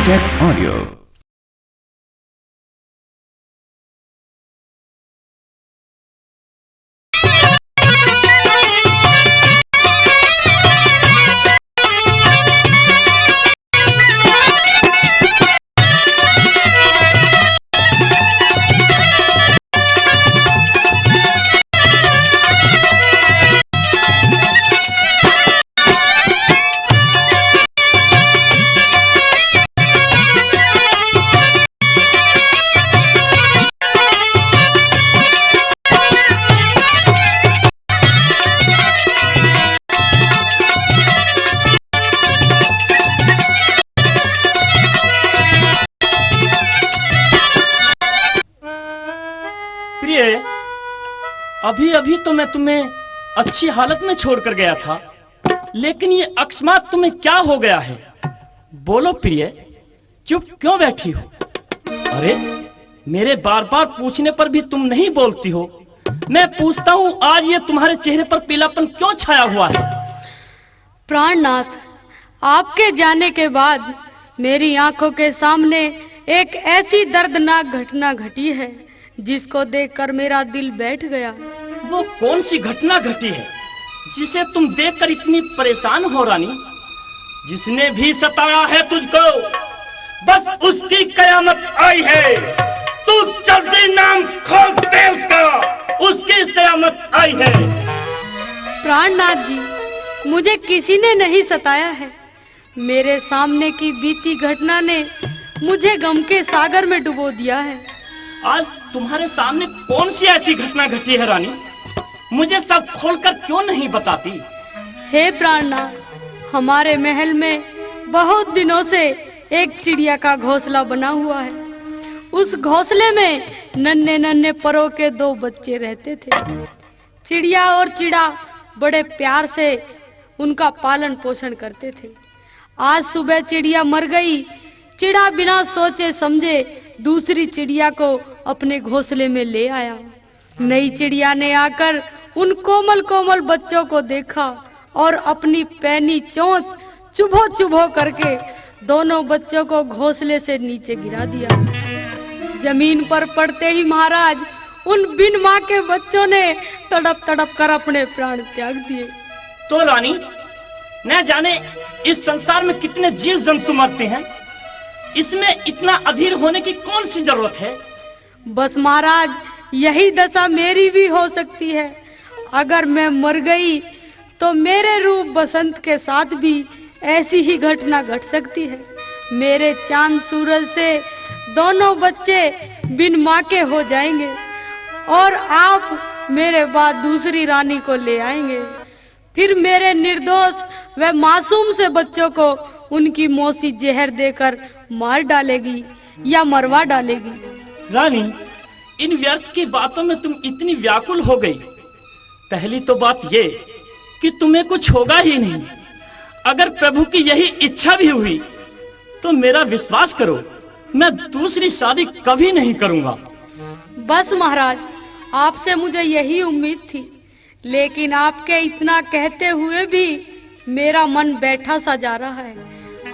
Tech Audio। प्रिय, अभी अभी तो मैं तुम्हें अच्छी हालत में छोड़कर गया था, लेकिन ये अकस्मात तुम्हें क्या हो गया है? बोलो प्रिय, चुप क्यों बैठी हो? अरे, मेरे बार बार पूछने पर भी तुम नहीं बोलती हो। मैं पूछता हूँ, आज ये तुम्हारे चेहरे पर पीलापन क्यों छाया हुआ है? प्राणनाथ, आपके जाने के बाद मेरी आंखों के सामने एक ऐसी दर्दनाक घटना घटी है जिसको देखकर मेरा दिल बैठ गया। वो कौन सी घटना घटी है जिसे तुम देखकर इतनी परेशान हो रानी? जिसने भी सताया है तुझको, बस उसकी कयामत आई है। तू जल्दी नाम खोल दे उसका, उसकी कयामत आई है। प्राणनाथ जी, मुझे किसी ने नहीं सताया है। मेरे सामने की बीती घटना ने मुझे गम के सागर में डुबो दिया है। आज तुम्हारे सामने कौन सी ऐसी घटना घटी है रानी? मुझे सब खोलकर क्यों नहीं बताती? हे प्राणनाथ, हमारे महल में बहुत दिनों से एक चिड़िया का घोंसला बना हुआ है। उस घोंसले में नन्हे नन्हे परों के 2 बच्चे रहते थे। चिड़िया और चिड़ा बड़े प्यार से उनका पालन पोषण करते थे। आज सुबह चिड़िया मर गई। चिड़ा बिना सोचे समझे दूसरी चिड़िया को अपने घोंसले में ले आया। नई चिड़िया ने आकर उन कोमल कोमल बच्चों को देखा और अपनी पैनी चोंच चुभो चुभो करके दोनों बच्चों को घोंसले से नीचे गिरा दिया। जमीन पर पड़ते ही महाराज, उन बिन माँ के बच्चों ने तड़प तड़प कर अपने प्राण त्याग दिए। तो रानी, न जाने इस संसार में कितने जीव जंतु मरते हैं, इसमें इतना अधीर होने की कौन सी जरूरत है? बस महाराज, यही दशा मेरी भी हो सकती है। अगर मैं मर गई तो मेरे रूप बसंत के साथ भी ऐसी ही घटना घट सकती है। मेरे चांद सूरज से दोनों बच्चे बिन माँ के हो जाएंगे और आप मेरे बाद दूसरी रानी को ले आएंगे। फिर मेरे निर्दोष व मासूम से बच्चों को उनकी मौसी जहर देकर मार डालेगी या मरवा डालेगी। रानी, इन व्यर्थ की बातों में तुम इतनी व्याकुल हो गई। पहली तो बात ये कि तुम्हें कुछ होगा ही नहीं। अगर प्रभु की यही इच्छा भी हुई तो मेरा विश्वास करो, मैं दूसरी शादी कभी नहीं करूंगा। बस महाराज, आपसे मुझे यही उम्मीद थी, लेकिन आपके इतना कहते हुए भी मेरा मन बैठा सा जा रहा है।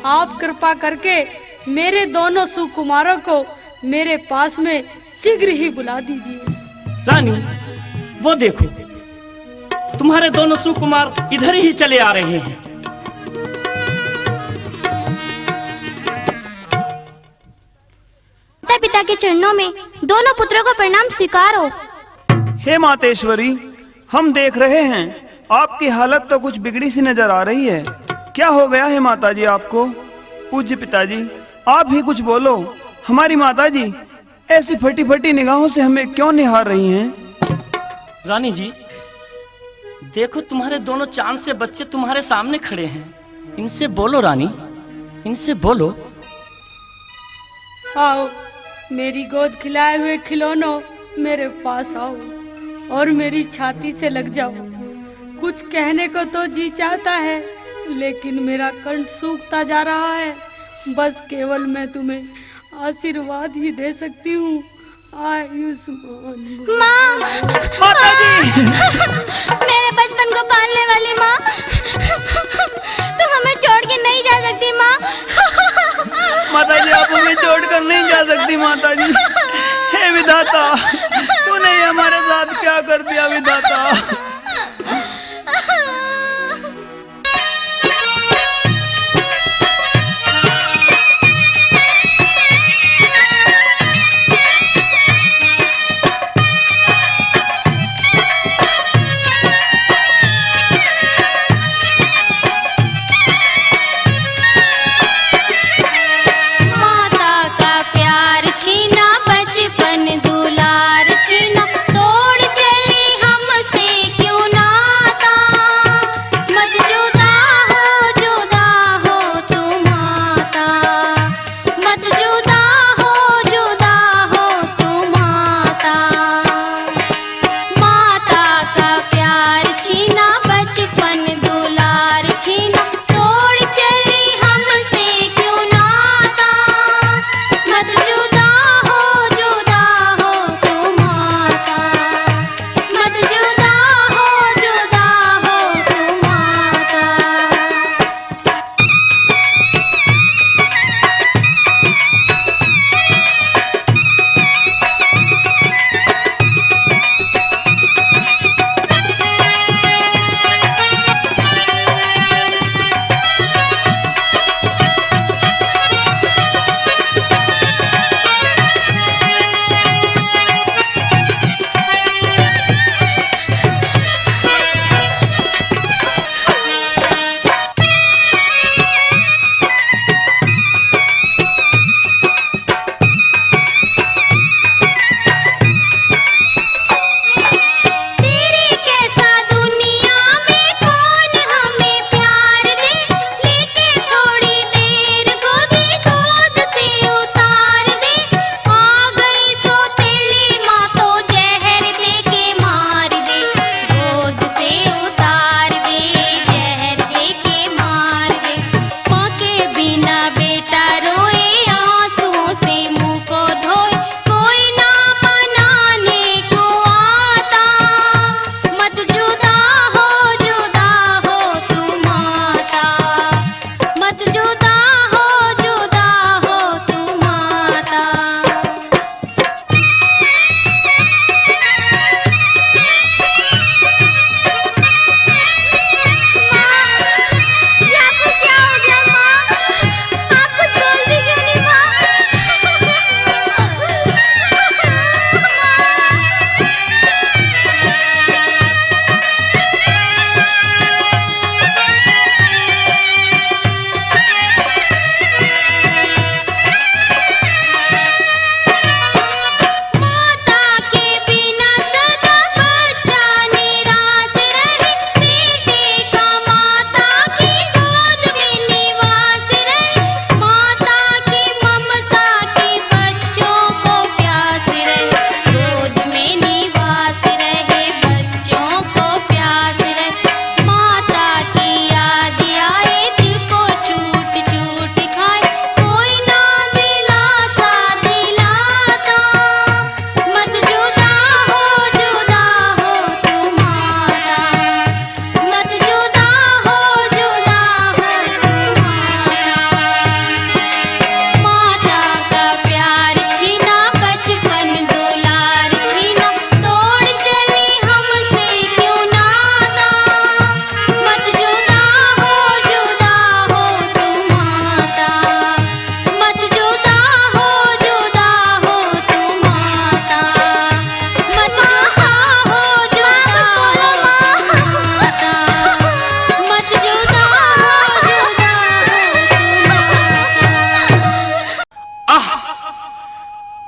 आप कृपा करके मेरे दोनों सुकुमारों को मेरे पास में शीघ्र ही बुला दीजिए। रानी, वो देखो, तुम्हारे दोनों सुकुमार इधर ही चले आ रहे हैं। माता पिता के चरणों में दोनों पुत्रों को प्रणाम स्वीकारो। हे मातेश्वरी, हम देख रहे हैं आपकी हालत तो कुछ बिगड़ी सी नजर आ रही है। क्या हो गया है माताजी आपको? पूज्य पिताजी, आप ही कुछ बोलो। हमारी माताजी ऐसी फटी फटी निगाहों से हमें क्यों निहार रही हैं? रानी जी, देखो, तुम्हारे दोनों चांद से बच्चे तुम्हारे सामने खड़े हैं। इनसे बोलो रानी, इनसे बोलो। आओ, मेरी गोद खिलाए हुए खिलौनों, मेरे पास आओ और मेरी छाती से लग जाओ। कुछ कहने को तो जी चाहता है, लेकिन मेरा कंठ सूखता जा रहा है। बस केवल मैं तुम्हें आशीर्वाद ही दे सकती हूँ। आयुष्मान माँ, माताजी! मेरे बचपन को पालने वाली माँ, तुम हमें छोड़ के नहीं जा सकती माँ। माताजी माता जी, हे विधाता, तूने ये हमारे साथ क्या कर दिया विधाता।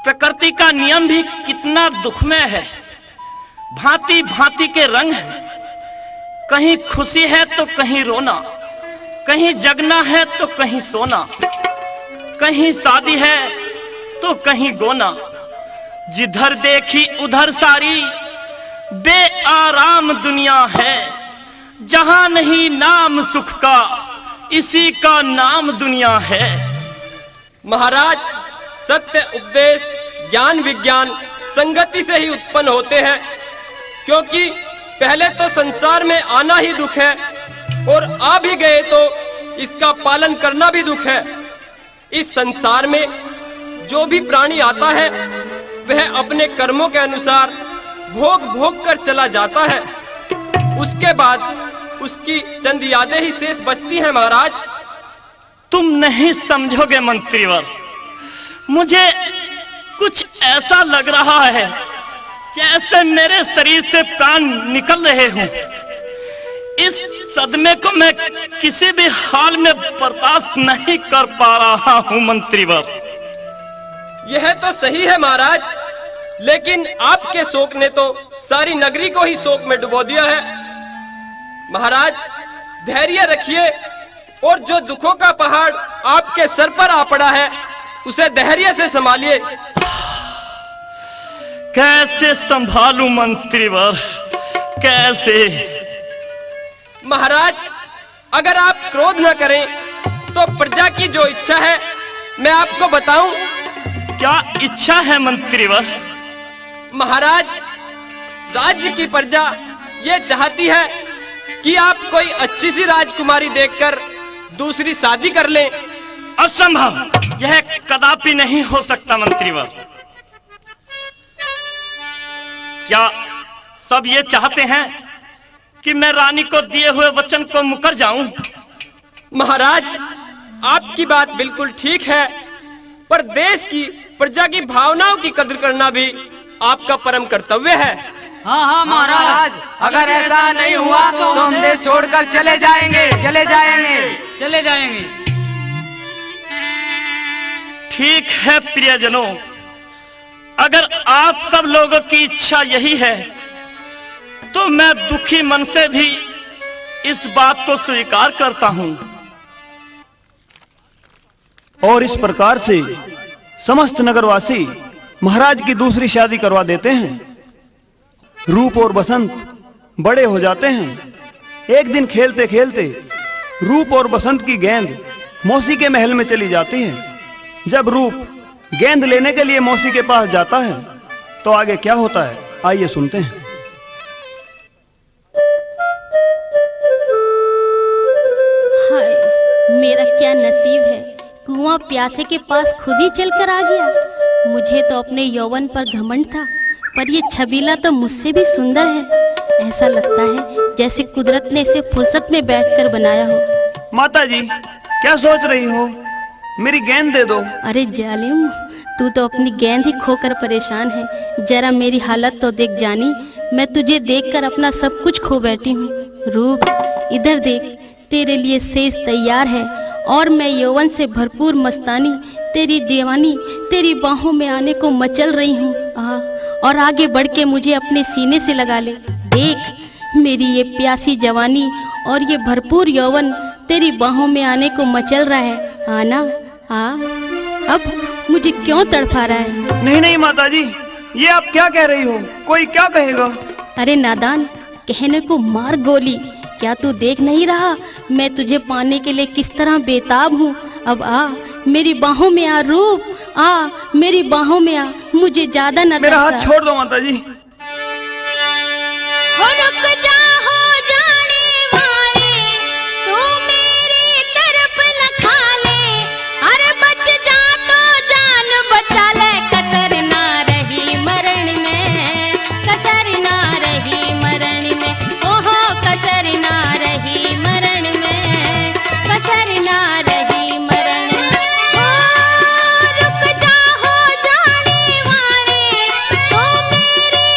प्रकृति का नियम भी कितना दुखमय है। भांति भांति के रंग हैं, कहीं खुशी है तो कहीं रोना, कहीं जगना है तो कहीं सोना, कहीं शादी है तो कहीं गोना। जिधर देखी उधर सारी बेआराम दुनिया है, जहां नहीं नाम सुख का इसी का नाम दुनिया है। महाराज, सत्य उपदेश ज्ञान विज्ञान संगति से ही उत्पन्न होते हैं, क्योंकि पहले तो संसार में आना ही दुख है और आ भी गए तो इसका पालन करना भी दुख है। इस संसार में जो भी प्राणी आता है वह अपने कर्मों के अनुसार भोग भोग कर चला जाता है। उसके बाद उसकी चंद यादें ही शेष बचती हैं महाराज। तुम नहीं समझोगे मंत्रीवर, मुझे कुछ ऐसा लग रहा है जैसे मेरे शरीर से प्राण निकल रहे हों। इस सदमे को मैं किसी भी हाल में बर्दाश्त नहीं कर पा रहा हूं मंत्रीवर। यह तो सही है महाराज, लेकिन आपके शोक ने तो सारी नगरी को ही शोक में डुबो दिया है। महाराज धैर्य रखिए और जो दुखों का पहाड़ आपके सर पर आ पड़ा है उसे धैर्य से संभालिए। कैसे संभालूं मंत्रीवर, कैसे? महाराज अगर आप क्रोध न करें तो प्रजा की जो इच्छा है मैं आपको बताऊं। क्या इच्छा है मंत्रीवर? महाराज राज्य की प्रजा ये चाहती है कि आप कोई अच्छी सी राजकुमारी देखकर दूसरी शादी कर लें। असंभव, यह कदापि नहीं हो सकता मंत्रीवर। क्या सब ये चाहते हैं कि मैं रानी को दिए हुए वचन को मुकर जाऊं? महाराज आपकी बात बिल्कुल ठीक है, पर देश की प्रजा की भावनाओं की कदर करना भी आपका परम कर्तव्य है। हाँ हाँ महाराज, अगर ऐसा नहीं हुआ तो हम देश छोड़कर चले जाएंगे, चले जाएंगे, चले जाएंगे। ठीक है प्रियजनों, अगर आप सब लोगों की इच्छा यही है तो मैं दुखी मन से भी इस बात को स्वीकार करता हूं। और इस प्रकार से समस्त नगरवासी महाराज की दूसरी शादी करवा देते हैं। रूप और बसंत बड़े हो जाते हैं। एक दिन खेलते खेलते रूप और बसंत की गेंद मौसी के महल में चली जाती है। जब रूप गेंद लेने के लिए मौसी के पास जाता है तो आगे क्या होता है आइए सुनते हैं। हाय, मेरा क्या नसीब है, कुआं प्यासे के पास खुद ही चलकर आ गया। मुझे तो अपने यौवन पर घमंड था, पर ये छबीला तो मुझसे भी सुंदर है। ऐसा लगता है जैसे कुदरत ने इसे फुर्सत में बैठकर बनाया हो। माता जी क्या सोच रही हो, मेरी गेंद दे दो। अरे जालिम, तू तो अपनी गेंद ही खोकर परेशान है। जरा मेरी हालत तो देख जानी, मैं तुझे देखकर अपना सब कुछ खो बैठी हूँ। रूप इधर देख, तेरे लिए सेज तैयार है और मैं यौवन से भरपूर मस्तानी तेरी दीवानी तेरी बाहों में आने को मचल रही हूँ। और आगे बढ़ के मुझे अपने सीने से लगा ले। देख मेरी ये प्यासी जवानी और ये भरपूर यौवन तेरी बाहों में आने को मचल रहा है। आना आ, अब मुझे क्यों तड़फा रहा है? नहीं नहीं माता जी, ये आप क्या कह रही हो, कोई क्या कहेगा? अरे नादान, कहने को मार गोली। क्या तू देख नहीं रहा मैं तुझे पाने के लिए किस तरह बेताब हूँ? अब आ मेरी बाहों में आ रूप, आ मेरी बाहों में आ, मुझे ज्यादा न मेरा हाथ छोड़ दो माता जी। हो रुक जा, हो जाने वाले, तू मेरी तरफ लखा ले। अरे बच जा तो जान बचा ले, कसर ना रही मरण में, कसर ना रही मरण में, ओहो कसर ना रही मरण में, कसर ना रही मरण में। हो रुक जा, हो जाने वाले, तू मेरी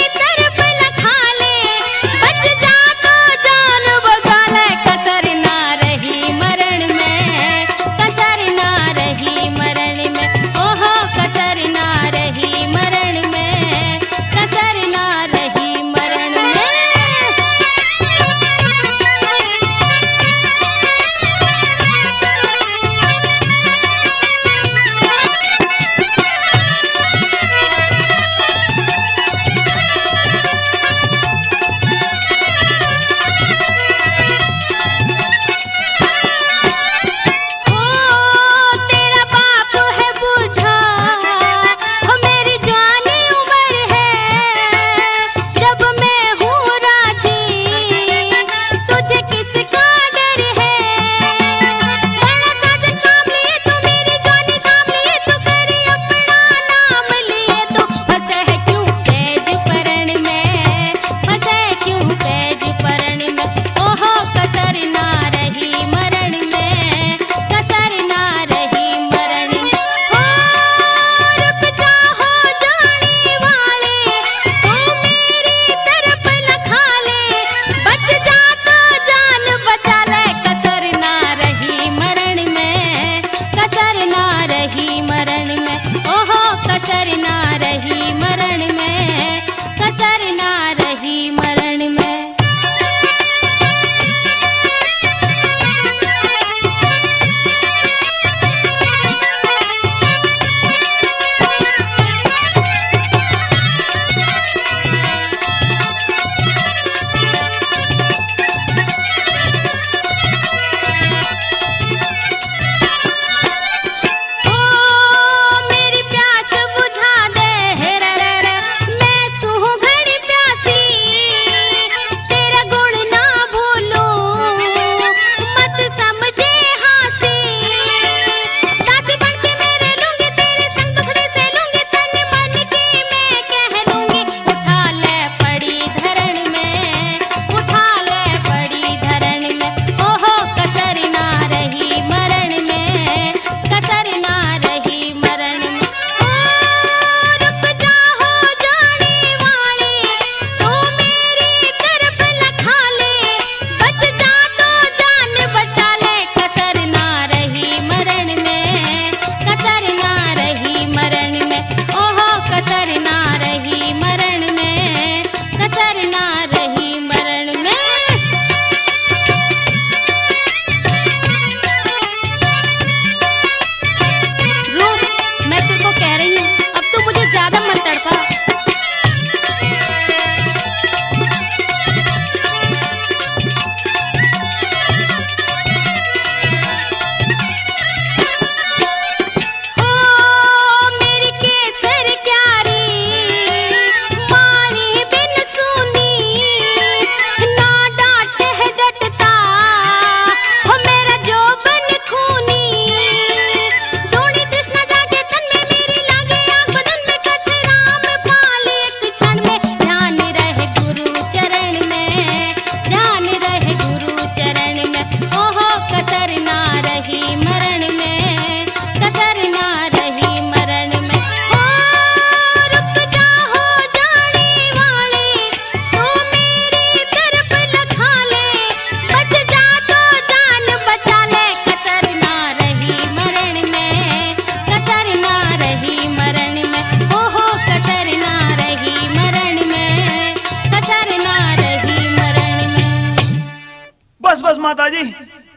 माता जी,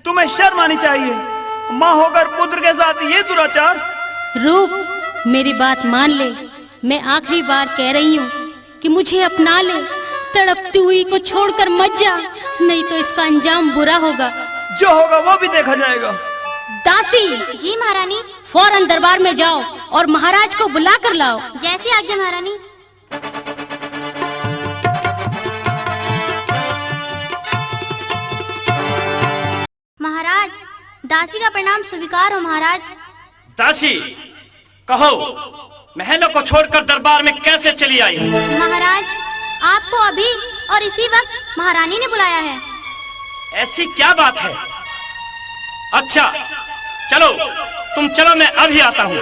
तुम्हें शर्म आनी चाहिए। माँ होकर पुत्र के साथ ये दुराचार। रूप, मेरी बात मान ले। मैं आखिरी बार कह रही हूँ कि मुझे अपना ले। तड़पती हुई को छोड़कर मत जा, नहीं तो इसका अंजाम बुरा होगा। जो होगा वो भी देखा जाएगा। दासी। जी महारानी। फौरन दरबार में जाओ और महाराज को बुला कर लाओ। जैसी आज्ञा महारानी। महाराज, दासी का प्रणाम स्वीकार हो महाराज। दासी, कहो महलों को छोड़कर दरबार में कैसे चली आई? महाराज, आपको अभी और इसी वक्त महारानी ने बुलाया है। ऐसी क्या बात है? अच्छा चलो, तुम चलो, मैं अभी आता हूँ।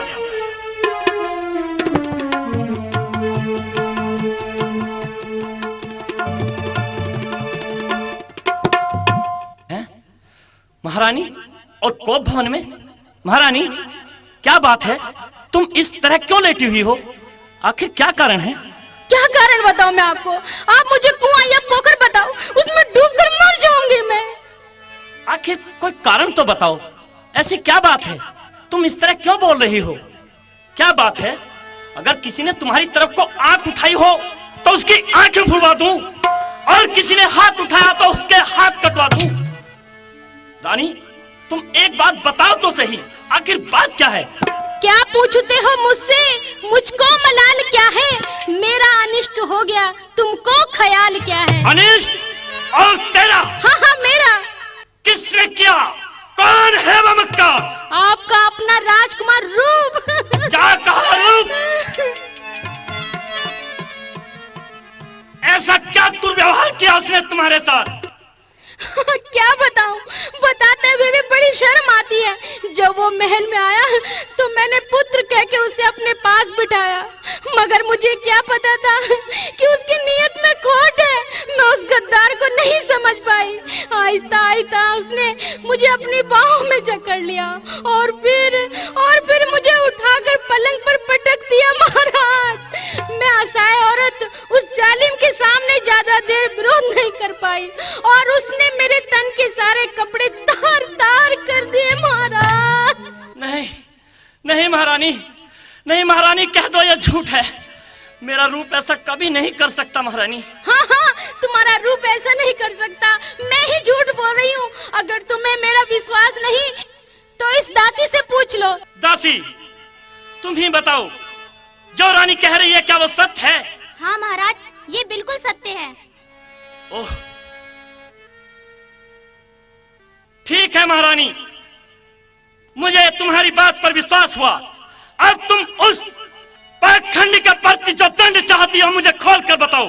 महारानी और कोप भवन में? महारानी, क्या बात है? तुम इस तरह क्यों लेटी हुई हो? आखिर क्या कारण है? क्या कारण बताऊं मैं आपको? आप मुझे कुआं या पोखर बताओ, उसमें डूबकर मर जाऊंगी मैं। आखिर कोई कारण तो बताओ, ऐसी क्या बात है? तुम इस तरह क्यों बोल रही हो? क्या बात है? अगर किसी ने तुम्हारी तरफ को आंख उठाई हो तो उसकी आंखें फुलवा दूं, और किसी ने हाथ उठाया तो उसके हाथ कटवा दूं। रानी, तुम एक बात बताओ तो सही, आखिर बात क्या है? क्या पूछते हो मुझसे? मुझको मलाल क्या है? मेरा अनिष्ट हो गया, तुमको ख्याल क्या है? अनिष्ट? और तेरा? हाँ, मेरा। किसने किया? कौन है वो मक्कार? आपका अपना राजकुमार रूप। क्या कहा रूप? ऐसा क्या दुर्व्यवहार किया उसने तुम्हारे साथ? क्या बताऊं? बताते हुए भी बड़ी शर्म आती है। जब वो महल में आया तो मैंने पुत्र कह के उसे अपने पास बिठाया, मगर मुझे क्या पता था कि उसकी नीयत में खोट है। मैं उस गद्दार को नहीं समझ पाई। आहिस्ता आहिस्ता उसने मुझे अपनी बाहों में जकड़ लिया और फिर मुझे उठाकर पलंग पर पटक दिया। महाराज, मैं असहाय औरत उस जालिम के सामने ज्यादा देर विरोध नहीं कर पाई और उसने मेरे तन के सारे कपड़े तार तार कर दिए। महाराज, नहीं नहीं महारानी, नहीं महारानी, कह दो यह झूठ है। मेरा रूप ऐसा कभी नहीं कर सकता महारानी। हाँ, तुम्हारा रूप ऐसा नहीं कर सकता। मैं ही झूठ बोल रही हूँ। अगर तुम्हें मेरा विश्वास नहीं तो इस दासी से पूछ लो। दासी, तुम ही बताओ, जो रानी कह रही है क्या वो सत्य है? हाँ महाराज, ये बिल्कुल सत्य है। ओह, ठीक है महारानी, मुझे तुम्हारी बात पर विश्वास हुआ। अब तुम उस पाखंडी के प्रति जो दंड चाहती हो मुझे खोल कर बताओ।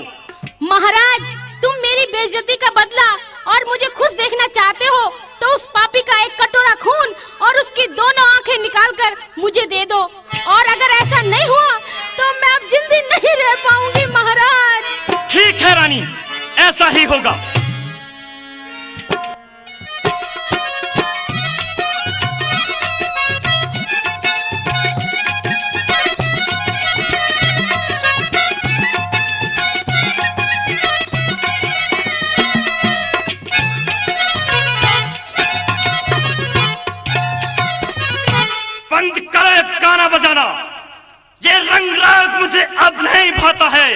महाराज, तुम मेरी बेइज्जती का बदला और मुझे खुश देखना चाहते हो तो उस पापी का एक कटोरा खून और उसकी दोनों आंखें निकालकर मुझे दे दो, और अगर ऐसा नहीं हुआ तो मैं अब जिंदा नहीं रह पाऊंगी। महाराज, ठीक है रानी, ऐसा ही होगा। बंद करे गाना बजाना, ये रंगराग मुझे अब नहीं भाता है।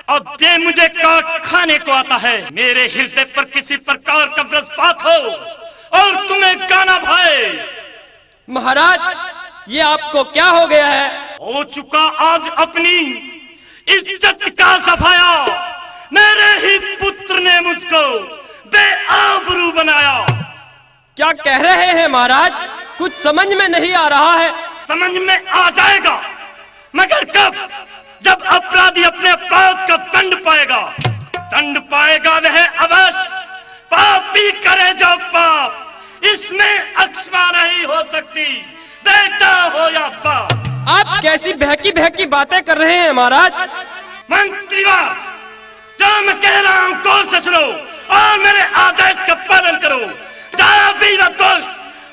अब ये मुझे काट खाने को आता है। मेरे हृदय पर किसी प्रकार का वज्रपात हो और तुम्हें गाना भाए। महाराज, ये आपको क्या हो गया है? हो चुका आज अपनी इज्जत का सफाया। मेरे ही पुत्र ने मुझको बेआबरू बनाया। क्या कह रहे हैं महाराज? कुछ समझ में नहीं आ रहा है। समझ में आ जाएगा, मगर कब? जब अपराधी अपने अपराध का दंड पाएगा। दंड पाएगा वह अवश्य। पापी करे जो पाप, इसमें अक्षमा नहीं हो सकती, बेटा हो या बाप। आप कैसी बहकी बहकी बातें कर रहे हैं महाराज? मंत्रीवार, जो मैं कह रहा हूं गौर से सुनो और मेरे आदेश का पालन करो। दोष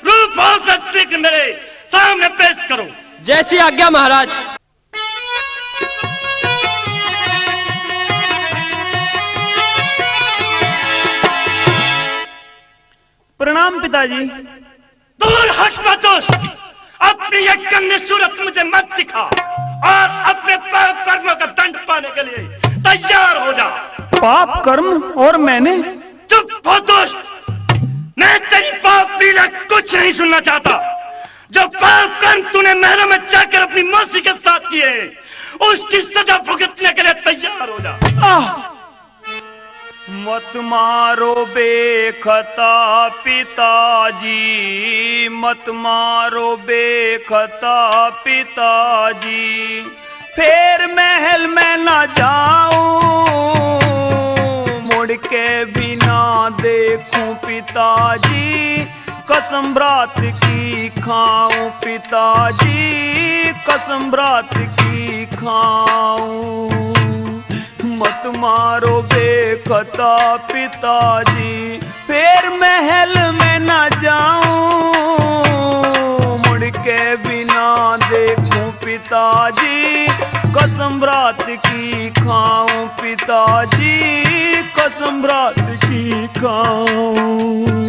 रूप से शीघ्र मेरे सामने पेश करो। जैसी आज्ञा महाराज। प्रणाम पिताजी। दूर हट बदोश, अपनी ये गंदी सूरत मुझे मत दिखा और अपने पाप कर्मों का दंड पाने के लिए तैयार हो जा। पाप कर्म और मैंने? चुप हो दोस्त, मैं तेरी पाप पीड़ा कुछ नहीं सुनना चाहता। जो पाप कर्म तूने महलों में जाकर अपनी मौसी के साथ किए, उसकी सजा भुगतने के लिए तैयार हो जा। मत मारो बेखता पिताजी, मत मारो बेखता पिताजी, फिर महल में ना जाऊं, मुड़ के बिना देखूं पिताजी, कसम रात की खाऊं पिताजी, कसम रात की खाऊं। मत मारो बेखता पिताजी, फिर महल में ना जाऊं, मुड़ के बिना देखूं पिताजी, कसम रात की खाऊं पिताजी, कसम रात की खाऊं।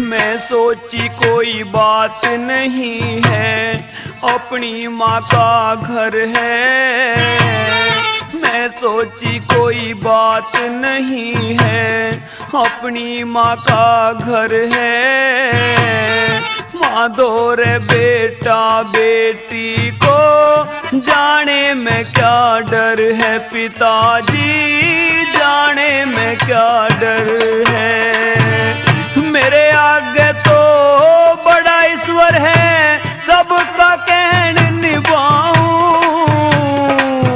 मैं सोची कोई बात नहीं है, अपनी माँ का घर है। मैं सोची कोई बात नहीं है, अपनी माँ का घर है। माँ दोरे बेटा बेटी को जाने में क्या डर है पिताजी, जाने में क्या डर है। मेरे आगे तो बड़ा ईश्वर है, सबका कहन निभाऊं,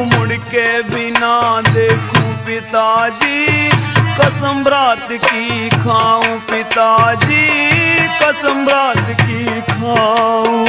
मुड़ के बिना देखूं पिताजी, कसम रात की खाऊं पिताजी, कसम रात की खाऊं।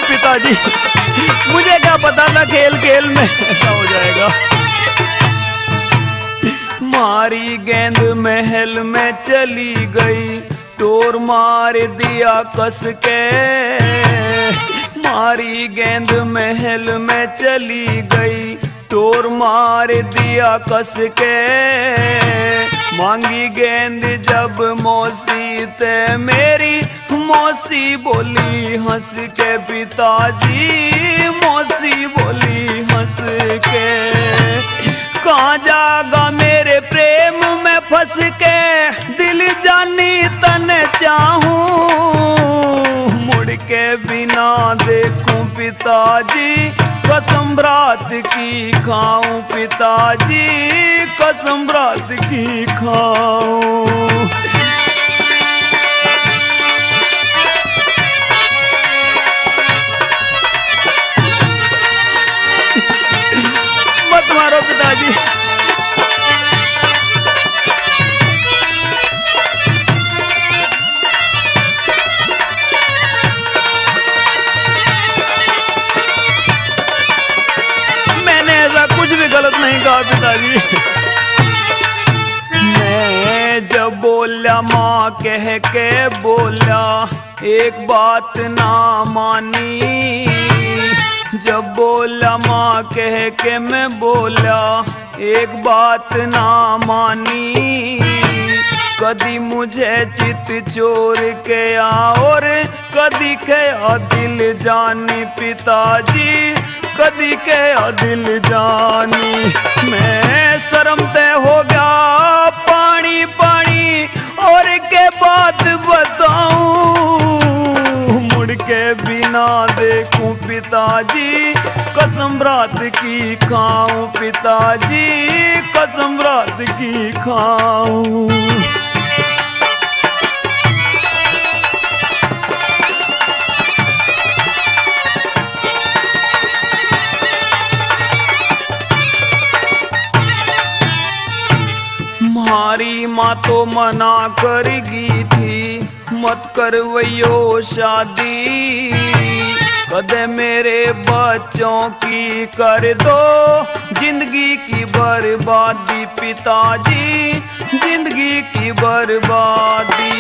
पिताजी, मुझे क्या पता था खेल खेल में ऐसा हो जाएगा। मारी गेंद महल में चली गई, टोर मार दिया कस के। मारी गेंद महल में चली गई, टोर मार दिया कस के। मांगी गेंद जब मौसी ते मेरी, मौसी बोली हंस के पिताजी, मौसी बोली हंस के। कहाँ जागा मेरे प्रेम में फंस के, दिल जानी तने चाहूं, मुड़ के बिना देखूं पिताजी, कसम रात की खाऊं पिताजी, कसम रात की खाऊं। मत मारो पिताजी। मैंने ऐसा कुछ भी गलत नहीं कहा पिताजी। मैं जब बोला माँ कह के बोला, एक बात ना मानी। जब बोला माँ कह के मैं बोला, एक बात ना मानी। कदी मुझे चित चोर के और कदी के दिल जानी पिताजी, कदी के दिल जानी। मैं शर्म ते हो गया पानी पानी, और के बात बताऊं, मुड़ के बिना देखूं पिता पिताजी, कसम रात की खाऊं पिताजी, कसम रात की खाऊं। हमारी माँ तो मना करेगी थी, मत करवैयो शादी, कदे मेरे बच्चों की कर दो जिंदगी की बर्बादी पिताजी, जिंदगी की बर्बादी।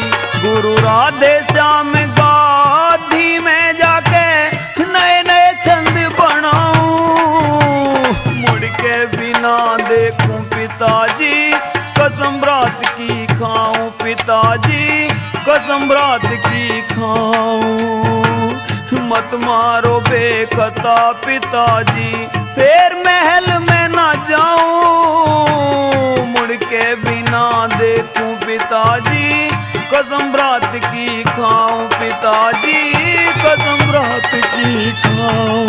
गुरु राधे श्याम गाधी में जाके नए नए छंद बनाऊं, मुड़ के बिना देखूं पिताजी, कसम रात की खाऊं पिताजी, कसम रात की खाऊं। मत मारो बेखता पिताजी, फिर महल में ना जाऊं, मुड़ के बिना देखूं पिताजी, कसम रात की खाऊं पिताजी, कसम रात की खाऊं।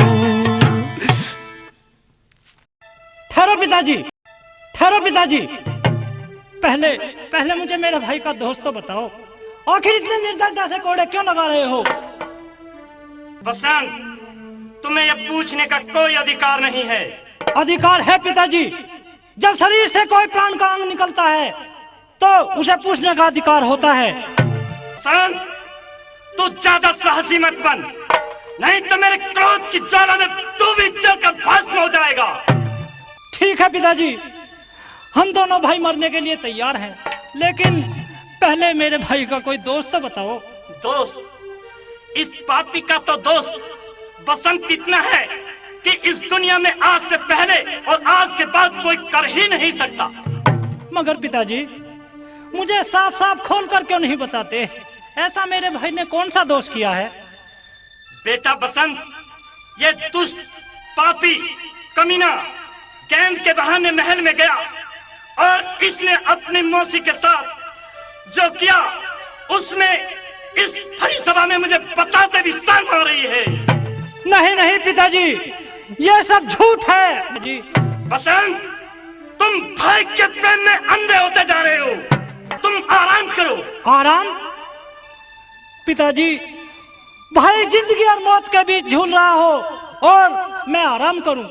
ठहरो पिताजी, ठहरो पिताजी। पहले मुझे मेरे भाई का दोस्त तो बताओ, आखिर इतने निर्दयता से कोड़े क्यों लगा रहे हो? बसंत, तुम्हें यह पूछने का कोई अधिकार नहीं है। अधिकार है पिताजी, जब शरीर से कोई प्राण का अंग निकलता है तो उसे पूछने का अधिकार होता है। बसंत, तू ज्यादा साहसी मत बन, नहीं तो मेरे क्रोध की ज्वाला में तू भी जलकर भस्म हो जाएगा। ठीक है पिताजी, हम दोनों भाई मरने के लिए तैयार हैं, लेकिन पहले मेरे भाई का कोई दोस्त तो बताओ। दोस्त? इस पापी का तो दोस्त बसंत इतना है कि इस दुनिया में आज से पहले और आज के बाद कोई कर ही नहीं सकता। मगर पिताजी, मुझे साफ साफ खोल कर क्यों नहीं बताते? ऐसा मेरे भाई ने कौन सा दोष किया है? बेटा बसंत, ये दुष्ट पापी कमीना गेंद के बहाने महल में गया और इसने अपनी मौसी के साथ जो किया उसमें इस हरी सभा में मुझे बताते भी शर्म आ रही है। नहीं नहीं पिताजी, ये सब झूठ है जी। बसंत, तुम भाई के प्रेम में अंधे होते जा रहे हो, तुम आराम करो। आराम? पिताजी, भाई जिंदगी और मौत के बीच झूल रहा हो और मैं आराम करूं?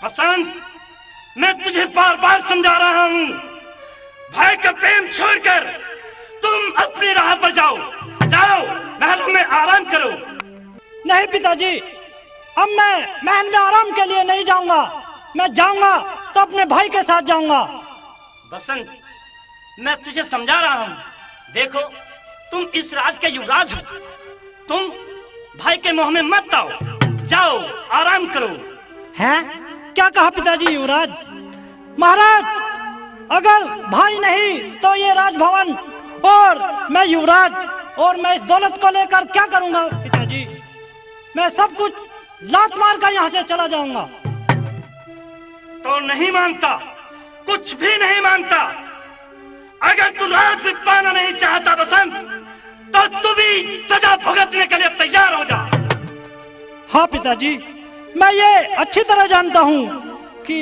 बसंत, मैं तुझे बार बार समझा रहा हूं, भाई का प्रेम छोड़कर तुम अपनी राह पर जाओ, जाओ महलों में आराम करो। नहीं पिताजी, अब मैं महल में आराम के लिए नहीं जाऊंगा, मैं जाऊंगा तो अपने भाई के साथ जाऊंगा। बसंत, मैं तुझे समझा रहा हूं, देखो तुम इस राज के युवराज हो, तुम भाई के मोह में मत आओ, जाओ आराम करो। हैं? क्या कहा पिताजी? युवराज? महाराज, अगर भाई नहीं तो ये राजभवन और मैं युवराज और मैं इस दौलत को लेकर क्या करूंगा पिताजी? मैं सब कुछ लात मार कर यहाँ से चला जाऊंगा। तो नहीं मानता, कुछ भी नहीं मानता? अगर तू राज भी पाना नहीं चाहता बसंत, तो तू भी सजा भुगतने के लिए तैयार हो जा। हाँ पिताजी, मैं ये अच्छी तरह जानता हूँ कि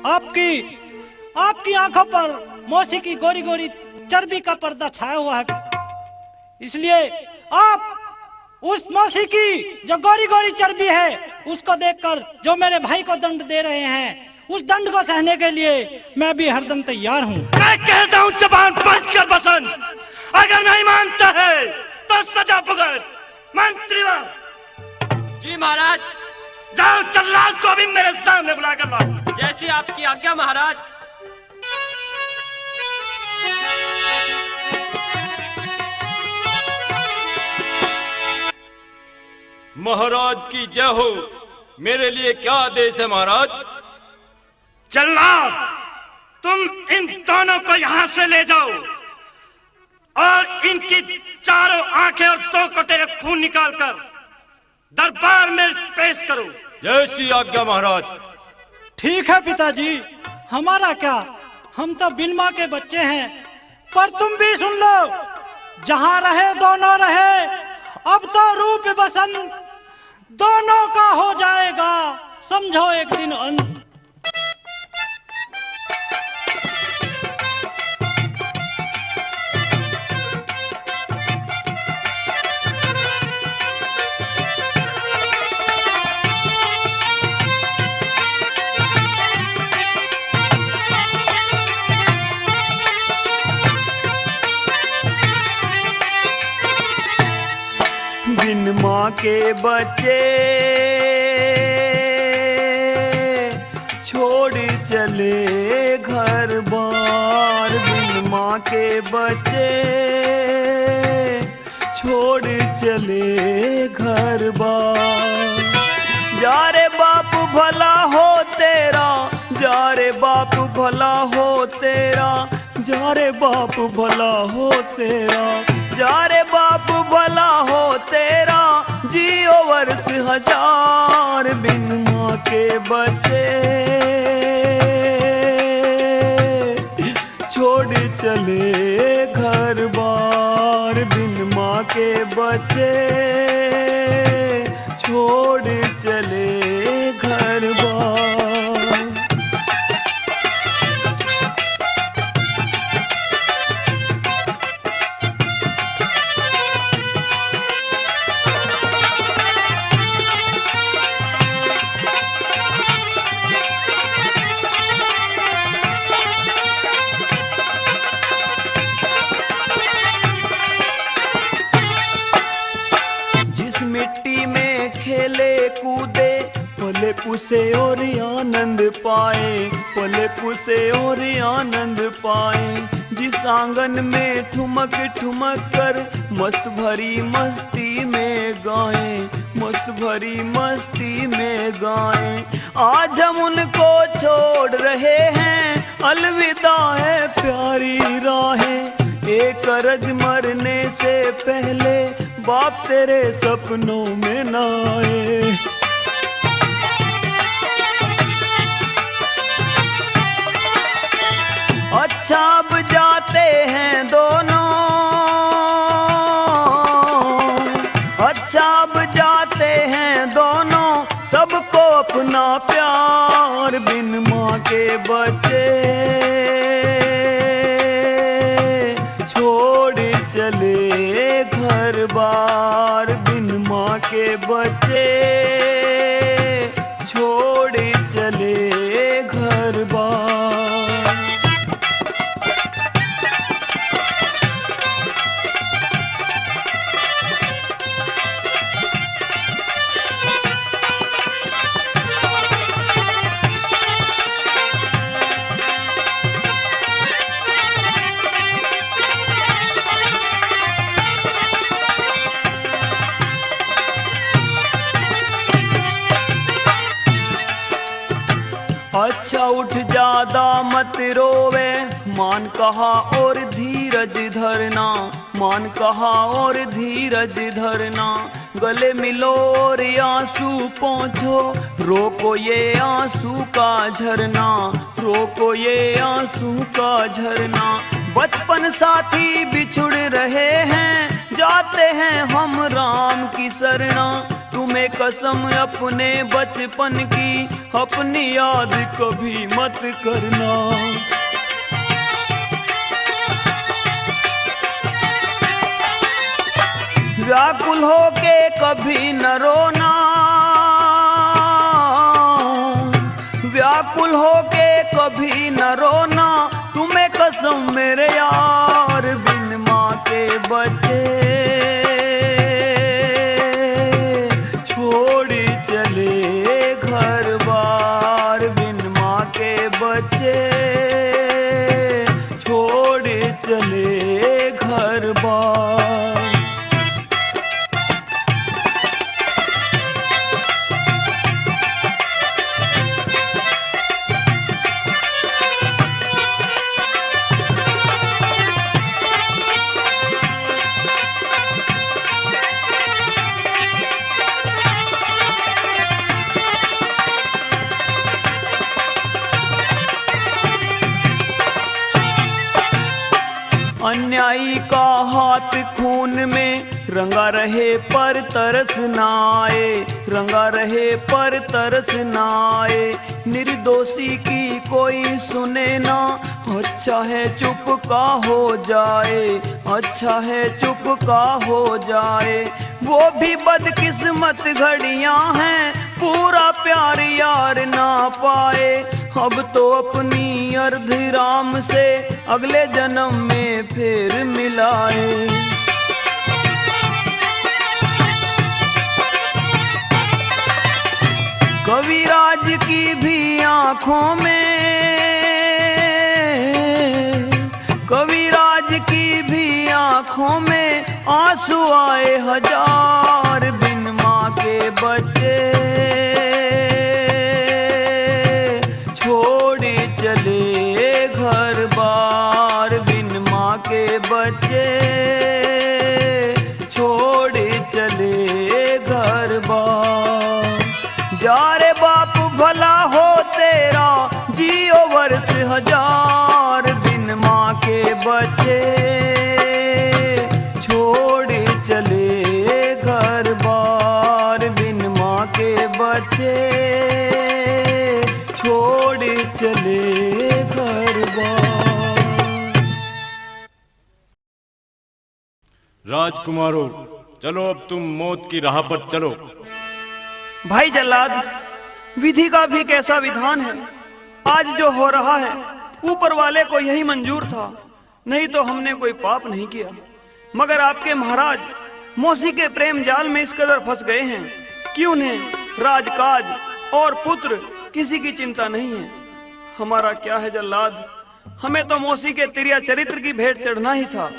आपकी आंखों पर मौसी की गोरी गोरी चर्बी का पर्दा छाया हुआ है, इसलिए आप उस मौसी की जो गोरी गोरी चर्बी है उसको देखकर जो मेरे भाई को दंड दे रहे हैं, उस दंड को सहने के लिए मैं भी हरदम तैयार हूँ। मैं कहता हूँ जबान बंद कर बसंत, अगर नहीं मानता है तो सजा भुगत। मंत्री जी महाराज। जाओ जल्लाद को भी मेरे सामने बुला कर लाओ। जैसी आपकी आज्ञा महाराज। महाराज की जय हो। मेरे लिए क्या आदेश है महाराज? जल्लाद, तुम इन दोनों को यहाँ से ले जाओ और इनकी चारों आंखें और दो कटोरे खून निकालकर दरबार में पेश करो। जैसी आज्ञा महाराज। ठीक है पिताजी, हमारा क्या, हम तो बिन माँ के बच्चे हैं, पर तुम भी सुन लो, जहाँ रहे दोनों रहे, अब तो रूप बसंत दोनों का हो जाएगा समझो एक दिन अंत। बिन माँ के बच्चे छोड़ चले घर बार, बिन माँ के बच्चे छोड़ चले घर बार। जा रे बाप भला हो तेरा, जा रे बाप भला हो तेरा, जा रे बाप भला हो तेरा, जा रे बाप भला हो तेरा, जियो वर्ष हजार। बिन माँ के बच्चे छोड़ चले घर बार, बिन माँ के बच्चे छोड़ चले घर बार। मिट्टी में खेले कूदे पले पुसे और आनंद पाए, पले पुसे और आनंद पाए। जिस आंगन में ठुमक ठुमक कर मस्त भरी मस्ती में गाएं, मस्त भरी मस्ती में गाएं। आज हम उनको छोड़ रहे हैं, अलविदा है प्यारी राहें। एक अरज मरने से पहले बाप तेरे सपनों में न आए। अच्छा अब जाते हैं दोनों, अच्छा अब जाते हैं दोनों, सबको अपना प्यार। बिन माँ के बच्चे छोड़ चले घर बार, बिन माँ के बच्चे छोड़ चले घर बार। अच्छा उठ ज्यादा मत रोवे, मान कहा और धीरज धरना, मान कहा और धीरज धरना। गले मिलो और आंसू पोंछो, रोको ये आंसू का झरना, रोको ये आंसू का झरना। बचपन साथी बिछुड़ रहे हैं, जाते हैं हम राम की शरणा। तुम्हें कसम अपने बचपन की, अपनी याद कभी मत करना। व्याकुल होके कभी न रोना, व्याकुल होके कभी न रोना। तुम्हें कसम मेरे यार, बिन माँ के बच्चे छोड़ चले घर बार, बिन माँ के बच्चे छोड़ चले घर बार। अन्यायी का हाथ खून में रंगा रहे पर तरस नाए, रंगा रहे पर तरस नाए। निर्दोषी की कोई सुने ना, अच्छा है चुप का हो जाए, अच्छा है चुप का हो जाए। वो भी बदकिस्मत घड़ियां हैं, पूरा प्यार यार ना पाए। अब तो अपनी अर्ध राम से अगले जन्म में फिर मिलाए। कविराज की भी आंखों में, कविराज की भी आंखों में आंसू आए हजार। बिन माँ के बच्चे छोड़े चले घर बार, बिन माँ के बच्चे छोड़े चले घर बार। जा रे बाप भला हो तेरा, जियो वर्ष हजार। बिन माँ के बच्चे छोड़े चले घर बार, बिन माँ के बच्चे छोड़े चले घर बार। राजकुमारों, चलो अब तुम मौत की राह पर चलो। भाई जल्लाद, विधि का भी कैसा विधान है। आज जो हो रहा है ऊपर वाले को यही मंजूर था, नहीं तो हमने कोई पाप नहीं किया। मगर आपके महाराज मौसी के प्रेम जाल में इस कदर फंस गए हैं कि उन्हें राजकाज और पुत्र किसी की चिंता नहीं है। हमारा क्या है जल्लाद, हमें तो मौसी के तिरिया चरित्र की भेंट चढ़ना ही था।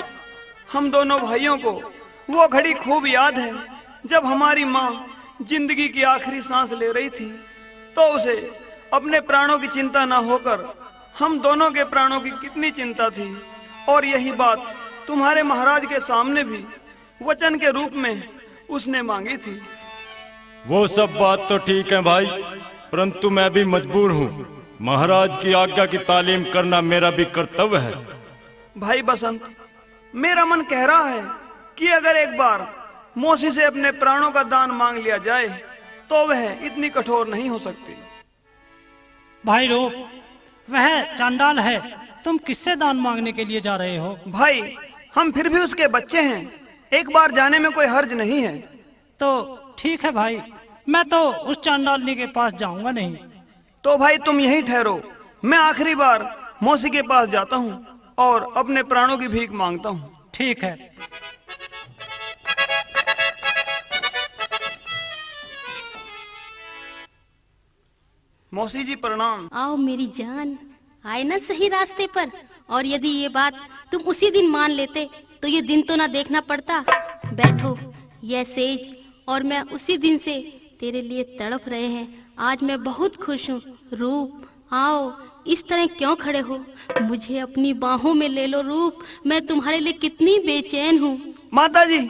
हम दोनों भाइयों को वो घड़ी खूब याद है जब हमारी माँ जिंदगी की आखिरी सांस ले रही थी, तो उसे अपने प्राणों की चिंता ना होकर हम दोनों के प्राणों की कितनी चिंता थी। और यही बात तुम्हारे महाराज के सामने भी वचन के रूप में उसने मांगी थी। वो सब बात तो ठीक है भाई, परंतु मैं भी मजबूर हूँ। महाराज की आज्ञा की तालीम करना मेरा भी कर्तव्य है। भाई बसंत, मेरा मन कह रहा है कि अगर एक बार मौसी से अपने प्राणों का दान मांग लिया जाए तो वह इतनी कठोर नहीं हो सकती। भाई रूप, वह चांडाल है, तुम किससे दान मांगने के लिए जा रहे हो? भाई, हम फिर भी उसके बच्चे हैं, एक बार जाने में कोई हर्ज नहीं है। तो ठीक है भाई, मैं तो उस चांडालनी के पास जाऊंगा नहीं। तो भाई तुम यहीं ठहरो, मैं आखिरी बार मौसी के पास जाता हूँ और अपने प्राणों की भीख मांगता हूँ। ठीक है। मौसी जी प्रणाम। आओ मेरी जान, आए ना सही रास्ते पर। और यदि ये बात तुम उसी दिन मान लेते तो ये दिन तो ना देखना पड़ता। बैठो, यह सेज और मैं उसी दिन से तेरे लिए तड़प रहे हैं। आज मैं बहुत खुश हूँ। रूप, आओ, इस तरह क्यों खड़े हो? मुझे अपनी बाहों में ले लो रूप, मैं तुम्हारे लिए कितनी बेचैन हूँ। माता जी,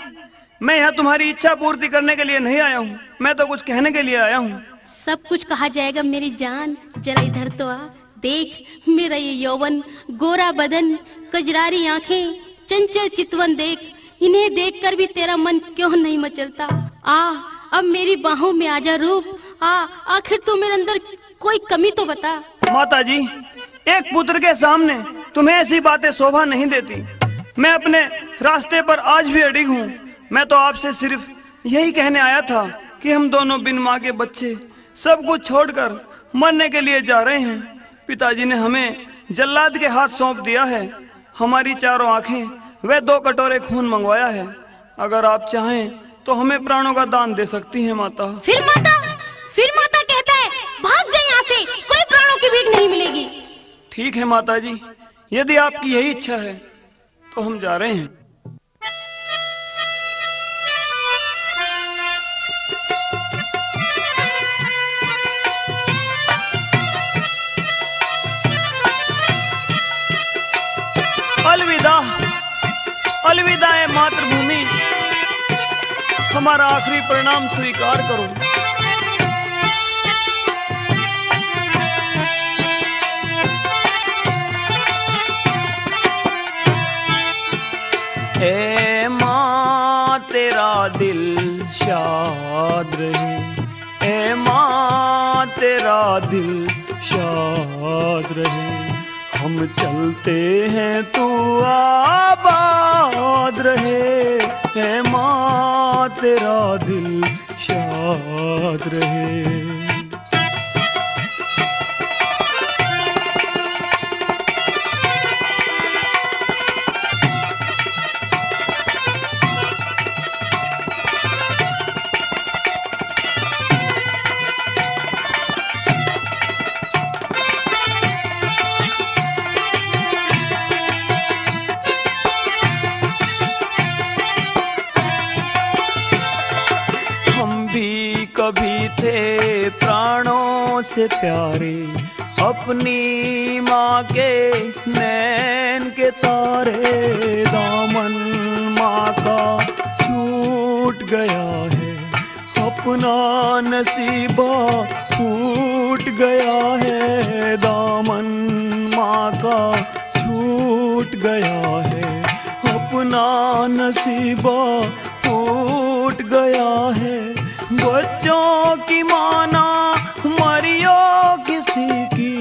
मैं यहाँ तुम्हारी इच्छा पूर्ति करने के लिए नहीं आया हूँ, मैं तो कुछ कहने के लिए आया हूँ। सब कुछ कहा जाएगा मेरी जान, जरा इधर तो आ। देख मेरा ये यौवन, गोरा बदन, कजरारी आंखें, चंचल चितवन देख। इन्हें देखकर भी तेरा मन क्यों नहीं मचलता? आ, अब मेरी बाहों में आजा रूप, आ, आखिर तू मेरे अंदर कोई कमी तो बता। माता जी, एक पुत्र के सामने तुम्हें ऐसी बातें शोभा नहीं देती। मैं अपने रास्ते पर आज भी अडिग हूँ। मैं तो आपसे सिर्फ यही कहने आया था कि हम दोनों बिन माँ के बच्चे सब कुछ छोड़कर मरने के लिए जा रहे हैं। पिताजी ने हमें जल्लाद के हाथ सौंप दिया है। हमारी चारों आंखें, वह 2 कटोरे खून मंगवाया है। अगर आप चाहें तो हमें प्राणों का दान दे सकती हैं माता। फिर माता कहता है, भाग जाए यहाँ से, कोई प्राणों की भीख नहीं मिलेगी। ठीक है माता जी, यदि आपकी यही इच्छा है तो हम जा रहे हैं। अलविदा, अलविदा है मातृभूमि, हमारा आखिरी प्रणाम स्वीकार करो। हे माँ, तेरा दिल शाद रहे, ए माँ तेरा दिल शाद रहे। हम चलते हैं तू आबाद रहे, ए माँ तेरा दिल शाद रहे। कभी थे प्राणों से प्यारे, अपनी माँ के नैन के तारे। दामन माँ का छूट गया है, अपना नसीबा छूट गया है। दामन माँ का छूट गया है, अपना नसीबा छूट गया है। बच्चों की माना मरियो किसी की,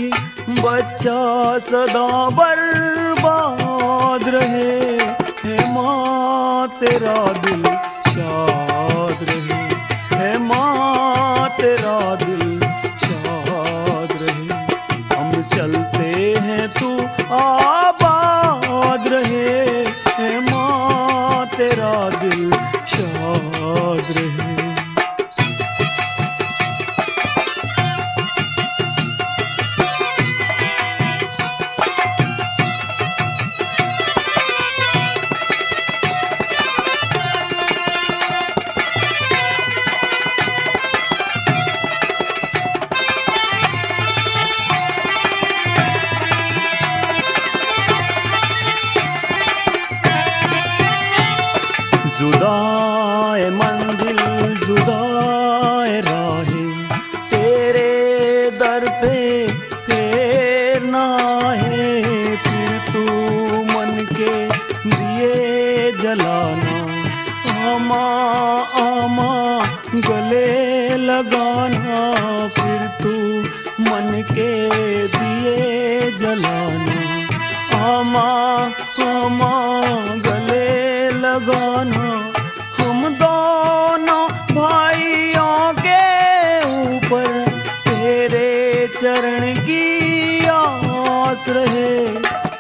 बच्चा सदा बर्बाद रहे, है माँ तेरा दिल शाद रहे, है माँ तेरा दिल शाद रहे। हम चलते हैं तू आबाद रहे, है माँ तेरा दिल शाद रहे। जुदाए मंजिल जुदाए राहें, तेरे दर पे फेर ना है। फिर तू मन के दिए जलाना, आमा आमा गले लगाना। फिर तू मन के दिए जलाना, आमा आमा गले लगाना। हम दोनों भाइयों के ऊपर तेरे चरण की आस रहे,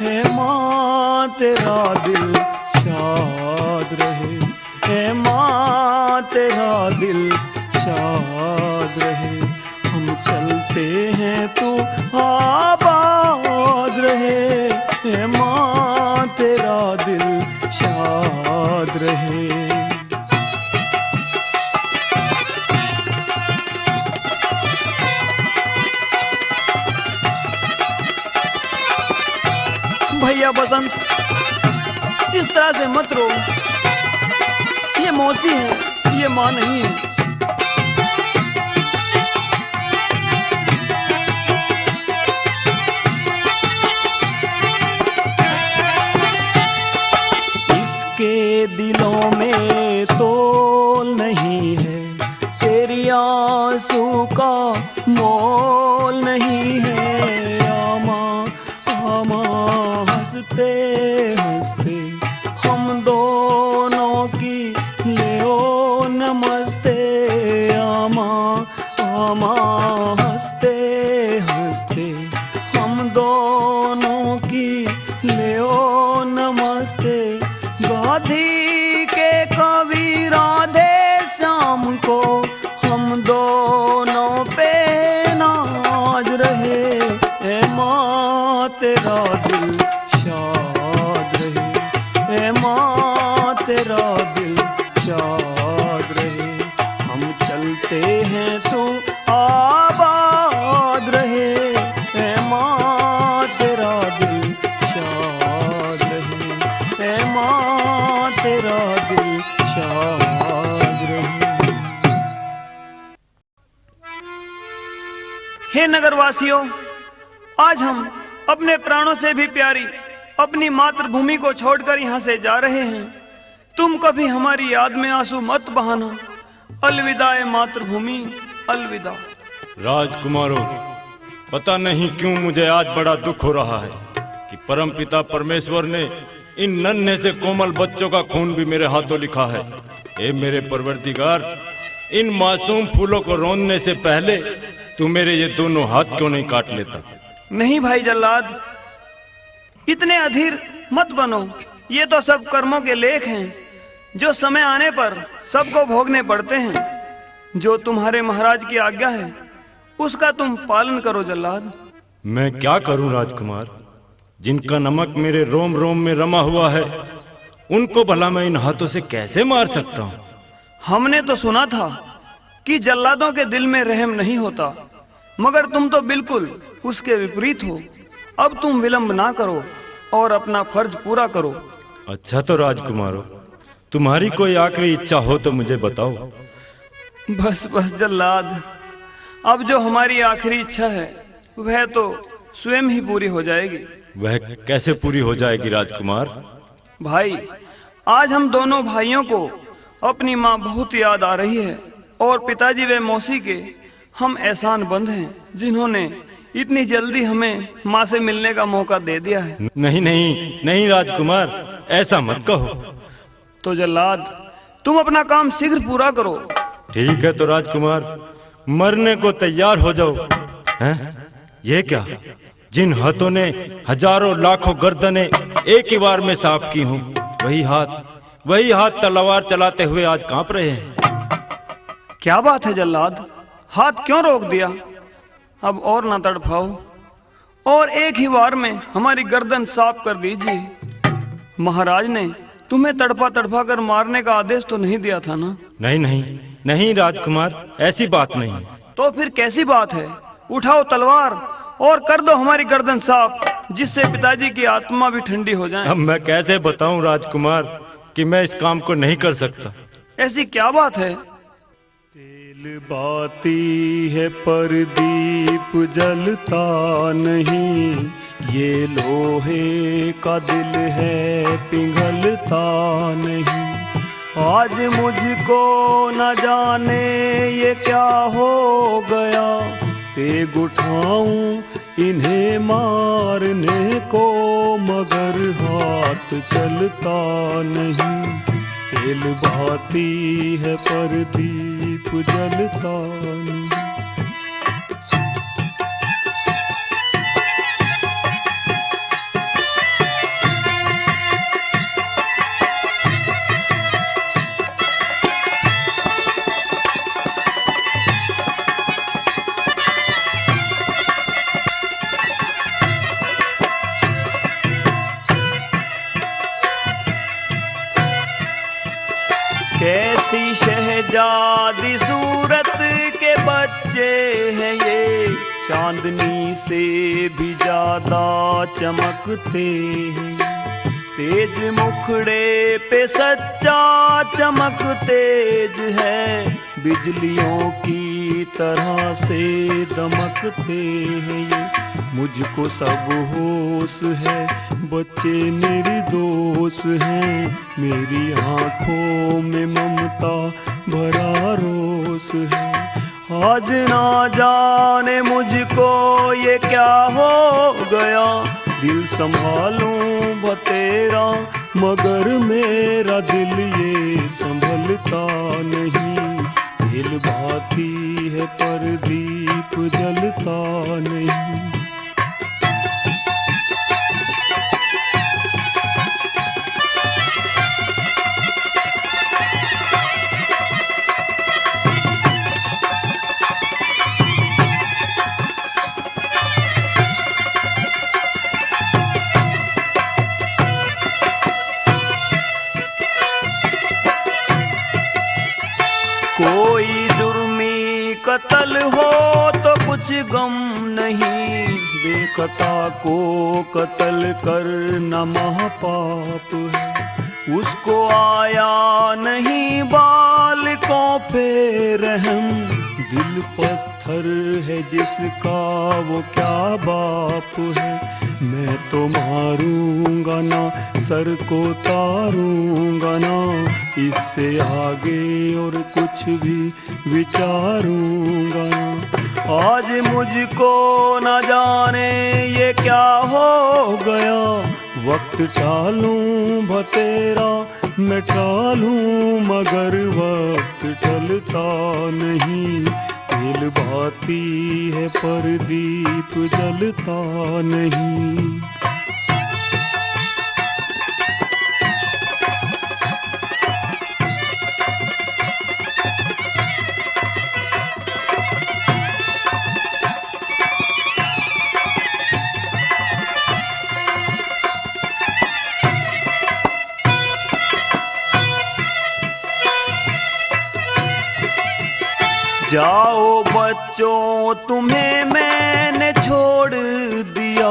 है माँ तेरा दिल शाद रहे, है माँ तेरा दिल शाद रहे। हम चलते हैं तू आबाद रहे, है माँ तेरा दिल शाद रहे। भैया बसंत, इस तरह से मत रो, ये मौसी है, ये माँ नहीं है। इसके दिलों में तोल नहीं है, तेरी आंसू का मोल नहीं है। आमा आमा हंसते हंसते हम दोनों की ले ओ नमस्ते। आमा आमा हंसते हंसते हम दोनों की ले ओ नमस्ते। गाधी के कवि राधे श्याम को हम दोनों पे नाज रहे, ए माँ तेरा दिल शाद रहे, ए माँ तेरा दिल शाद रहे। हम चलते हैं तो आबाद रहे, ए माँ तेरा दिल शाद रहे, ए माँ तेरा दिल शाद रहे। हे नगरवासियों, आज हम अपने प्राणों से भी प्यारी अपनी मातृभूमि को छोड़कर यहाँ से जा रहे हैं। तुम कभी हमारी याद में आंसू मत बहाना। अलविदा ए मातृभूमि, अलविदा। राजकुमारों, पता नहीं क्यों मुझे आज बड़ा दुख हो रहा है कि परमपिता परमेश्वर ने इन नन्हे से कोमल बच्चों का खून भी मेरे हाथों लिखा है। ए मेरे परवरदिगार, इन मासूम फूलों को रोंदने से पहले तू मेरे ये दोनों हाथ क्यों नहीं काट लेता? नहीं भाई जल्लाद, इतने अधीर मत बनो। ये तो सब कर्मों के लेख हैं जो समय आने पर सबको भोगने पड़ते हैं। जो तुम्हारे महाराज की आज्ञा है उसका तुम पालन करो जल्लाद। मैं क्या करूं राजकुमार? जिनका नमक मेरे रोम रोम में रमा हुआ है, उनको भला मैं इन हाथों से कैसे मार सकता हूं? हमने तो सुना था कि जल्लादों के दिल में रहम नहीं होता, मगर तुम तो बिल्कुल उसके विपरीत हो। अब तुम विलंब ना करो और अपना फर्ज पूरा करो। अच्छा तो राजकुमारों, तुम्हारी कोई आखिरी इच्छा हो तो मुझे बताओ। बस बस जल्लाद, अब जो हमारी आखिरी इच्छा है वह तो स्वयं ही पूरी हो जाएगी। वह कैसे पूरी हो जाएगी राजकुमार? भाई, आज हम दोनों भाइयों को अपनी माँ बहुत याद आ रही है और पिताजी व मौसी के हम एहसान बंद हैं, जिन्होंने इतनी जल्दी हमें माँ से मिलने का मौका दे दिया है। नहीं नहीं नहीं राजकुमार, ऐसा मत कहो। तो जल्लाद, तुम अपना काम शीघ्र पूरा करो। ठीक है तो राजकुमार, मरने को तैयार हो जाओ। हैं? ये क्या? जिन हाथों ने हजारों लाखों गर्दनें एक ही बार में साफ की हूं, वही हाथ तलवार चलाते हुए आज कांप रहे हैं। क्या बात है जल्लाद, हाथ क्यों रोक दिया? अब और ना तड़फाओ और एक ही बार में हमारी गर्दन साफ कर दीजिए। महाराज ने तुम्हें तड़पा तड़पा कर मारने का आदेश तो नहीं दिया था ना? नहीं नहीं नहीं राजकुमार, ऐसी बात नहीं। तो फिर कैसी बात है? उठाओ तलवार और कर दो हमारी गर्दन साफ, जिससे पिताजी की आत्मा भी ठंडी हो जाए। अब मैं कैसे बताऊं राजकुमार कि मैं इस काम को नहीं कर सकता। ऐसी क्या बात है? तेल बाती है पर दीप जलता नहीं, ये लोहे का दिल है पिघलता नहीं। आज मुझको न जाने ये क्या हो गया, तेग उठाऊं इन्हें मारने को मगर हाथ चलता नहीं। तेल बहाती है पर दीप जलता नहीं। कैसी शहजादी सूरत के बच्चे हैं ये, चांदनी से भी ज्यादा चमकते हैं। तेज मुखड़े पे सच्चा चमक तेज है, बिजलियों की तरह से दमकते हैं ये। मुझको सब होश है, बच्चे निर्दोष हैं, मेरी आंखों में ममता भरा रोष है। आज ना जाने मुझको ये क्या हो गया, दिल संभालूं बतेरा मगर मेरा दिल ये संभलता नहीं। दिल भाती है पर दीप जलता नहीं। कोई जुर्मी कत्ल हो तो कुछ गम नहीं, बेखता को कत्ल करना महापाप है। उसको आया नहीं बालकों पे रहम, दिल पत्थर है जिसका वो क्या बाप है। मैं तो मारूंगा ना, सर को तारूंगा ना, इससे आगे और कुछ भी विचारूंगा ना। आज मुझको न जाने ये क्या हो गया, वक्त टालूं बतेरा मैं टालूं, मगर वक्त चलता नहीं। तेल बाती है पर दीप जलता नहीं। जाओ बच्चों तुम्हें मैंने छोड़ दिया,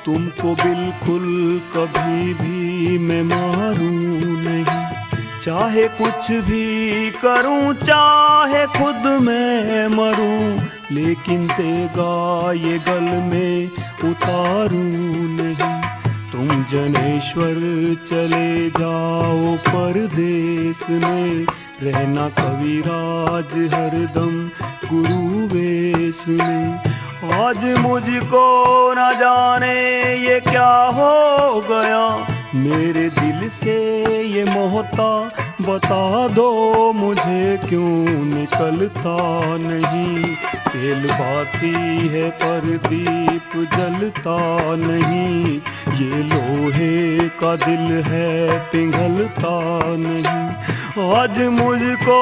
तुमको बिल्कुल कभी भी मैं मारूं नहीं। चाहे कुछ भी करूं, चाहे खुद मैं मरूं, लेकिन तेगा ये गल में उतारूं नहीं। तुम जनेश्वर चले जाओ परदेश में, रहना कविराज हरदम गुरु वेश में। आज मुझको न जाने ये क्या हो गया, मेरे दिल से ये मोहता बता दो मुझे क्यों निकलता नहीं। तेल बाती है पर दीप जलता नहीं, ये लोहे का दिल है पिघलता नहीं। आज मुझको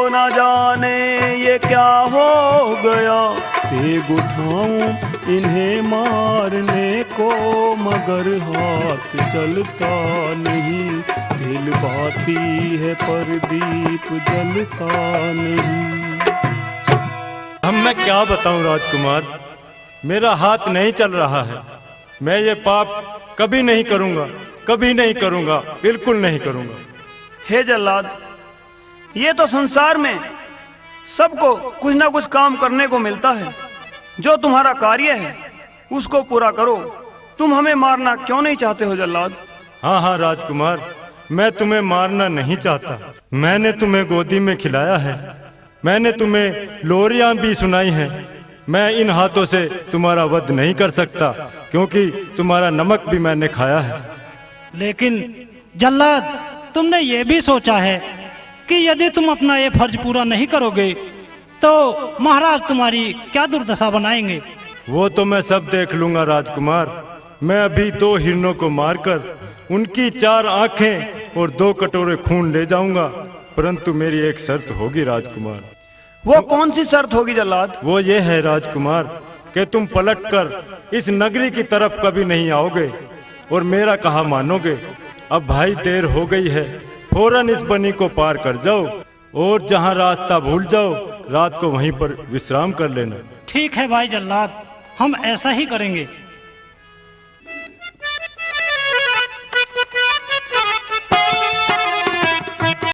न जाने ये क्या हो गया, तेग उठाऊं इन्हें मारने को, मगर हाथ चलता नहीं। तेल बाती है पर दीप जलता नहीं। अब मैं क्या बताऊं राजकुमार, मेरा हाथ नहीं चल रहा है। मैं ये पाप कभी नहीं करूंगा, कभी नहीं करूंगा, बिल्कुल नहीं करूंगा। हे जल्लाद, ये तो संसार में सबको कुछ ना कुछ काम करने को मिलता है। जो तुम्हारा कार्य है उसको पूरा करो। तुम हमें मारना क्यों नहीं चाहते हो जल्लाद? हाँ हाँ राजकुमार, मैं तुम्हें मारना नहीं चाहता। मैंने तुम्हें गोदी में खिलाया है, मैंने तुम्हें लोरियां भी सुनाई हैं। मैं इन हाथों से तुम्हारा वध नहीं कर सकता, क्योंकि तुम्हारा नमक भी मैंने खाया है। लेकिन जल्लाद, तुमने ये भी सोचा है कि यदि तुम अपना ये फर्ज पूरा नहीं करोगे तो महाराज तुम्हारी क्या दुर्दशा बनाएंगे? वो तो मैं सब देख लूंगा राजकुमार। मैं अभी 2 हिरणों को मारकर उनकी 4 आंखें और 2 कटोरे खून ले जाऊंगा, परंतु मेरी एक शर्त होगी राजकुमार। वो कौन सी शर्त होगी जल्लाद? वो ये है राजकुमार कि तुम पलटकर इस नगरी की तरफ कभी नहीं आओगे और मेरा कहा मानोगे। अब भाई देर हो गई है, फौरन इस बनी को पार कर जाओ और जहाँ रास्ता भूल जाओ, रात को वहीं पर विश्राम कर लेना। ठीक है भाई जल्लाद, हम ऐसा ही करेंगे।